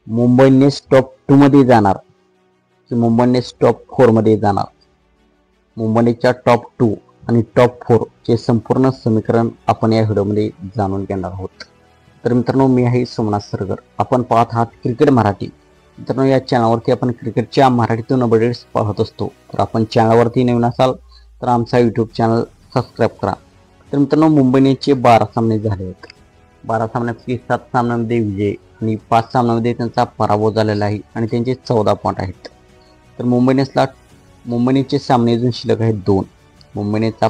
Mumbai Indians top 2 मध्ये जाणार की मुंबई इंडियन्स टॉप 4 मध्ये जाणार? मुंबई इंडियन्सच्या टॉप 2 आणि टॉप 4 चे संपूर्ण समीकरण आपण या व्हिडिओमध्ये जाणून घेणार आहोत. तर मित्रांनो, मी आहे सोमनाथ सरगर. आपण पाहत आहात क्रिकेट मराठी. मित्रांनो, या चॅनलवरती आपण क्रिकेटच्या मराठीतून अपडेट्स पाहत असतो. तर आपण चॅनलवरती नवीन असाल तर आमचा यूट्यूब चॅनल सबस्क्राईब करा. तर मित्रांनो, मुंबई इंडियन्सचे 12 सामने झाले आहेत. 12 सामन्यापैकी 7 सामन्यांमध्ये विजय आणि 5 सामन्यांमध्ये त्यांचा पराभव झालेला आहे आणि त्यांचे 14 पॉईंट आहेत. तर मुंबई इंडियन्सचे सामने अजून शिल्लक आहेत 2. मुंबई इंडियन्सचा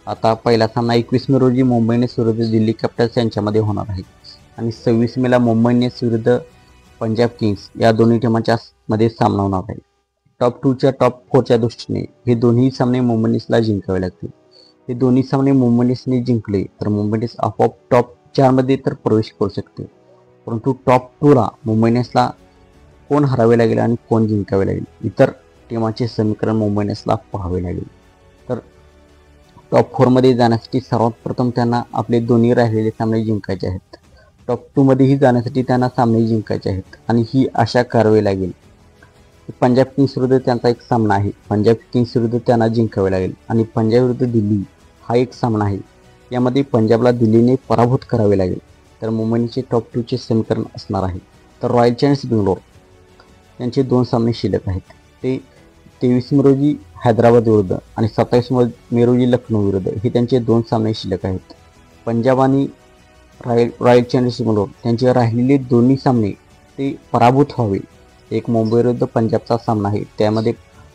आता पहिला सामना 21 मे रोजी मुंबई इंडियन्स विरुद्ध दिल्ली कॅपिटल्स यांच्यामध्ये होणार आहे आणि 26 मेला मुंबई इंडियन्स विरुद्ध पंजाब किंग्स या दोन्ही टीमांच्या मध्ये सामना होणार आहे. टॉप 2 च्या टॉप 4 च्या दृष्टीने हे दोन्ही सामने मुंबई इंडियन्सला जिंकावे लागतील. हे दोन्ही सामने मुंबई इंडियन्सने जिंकले तर मुंबई इंडियन्स आपोआप टॉप 4 मध्ये तर प्रवेश करू शकते. परंतु टॉप 2 ला मुंबई इंडियन्सला कोण हरावे लागेल आणि कोण जिंकावे लागेल, इतर टीमांचे समीकरण मुंबई इंडियन्सला पाहावे लागेल. तर टॉप 4 मध्ये जाण्यासाठी सर्वात प्रथम त्यांना आपले दोन्ही राहिलेले सामने जिंकायचे आहेत. टॉप 2 मध्येही जाण्यासाठी त्यांना सामने जिंकायचे आहेत आणि ही आशा करावी लागेल. पंजाब किंग्स विरुद्ध त्यांचा एक सामना आहे. पंजाब किंग्स विरुद्ध त्यांना जिंकावे लागेल आणि पंजाब विरुद्ध दिल्ली हा एक सामना आहे. यामध्ये पंजाबला दिल्लीने पराभूत करावे लागेल. तर मुंबईचे टॉप 2 चे समीकरण असणार आहे. तर रॉयल चॅलेंजर्स बेंगलोर यांचे 2 सामने शिल्लक आहेत. ते 23 मे रोजी हैदराबाद विरुद्ध आणि 27 मे रोजी लखनौ विरुद्ध हे त्यांचे 2 सामने शिल्लक आहेत. पंजाब आणि रॉयल चॅलेंजर्स बेंगलोर त्यांचे राहिलेले दोन्ही सामने ते पराभूत व्हावे. एक मुंबई विरुद्ध पंजाबचा सामना आहे, त्यामध्ये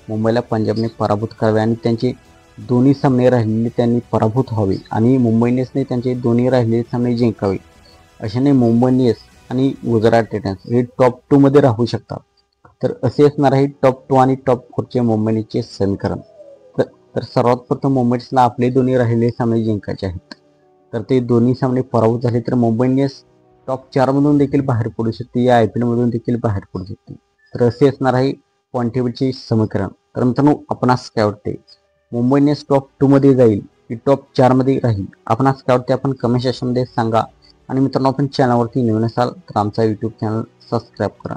मुंबईला पंजाबने पराभूत करावे आणि त्यांचे दोन्ही सामने राहिलेले त्यांनी पराभूत व्हावे आणि मुंबई इंडियन्सने त्यांचे दोन्ही राहिलेले सामने जिंकावे. अशाने मुंबई इंडियन्स आणि गुजरात टायटन्स हे टॉप 2 मध्ये राहू शकतात. तर असे असणार आहे टॉप 2 आणि टॉप 4 चे मुंबई इंडियन्सचे समीकरण. तर सर्वात प्रथम मुंबई इंडियन्सला आपले दोन्ही राहिलेले सामने जिंकायचे आहेत. तर ते दोन्ही सामने पराभूत झाले तर मुंबई इंडियन्स टॉप 4 मधून देखील बाहेर पडू शकते, या IPL मधून देखील बाहेर पडू शकते. तर असे असणार आहे पॉईंट टेबलचे समीकरण. तर मित्रांनो, आपणास काय वाटते, मुंबई इंडियन्स टॉप 2 मध्ये जाईल की टॉप 4 मध्ये राहील? आपणास काय वाटते आपण कमेंट सेक्शनमध्ये सांगा. आणि मित्रांनो, आपण चॅनलवरती नवीन असाल तर आमचा यूट्यूब चॅनल सबस्क्राईब करा.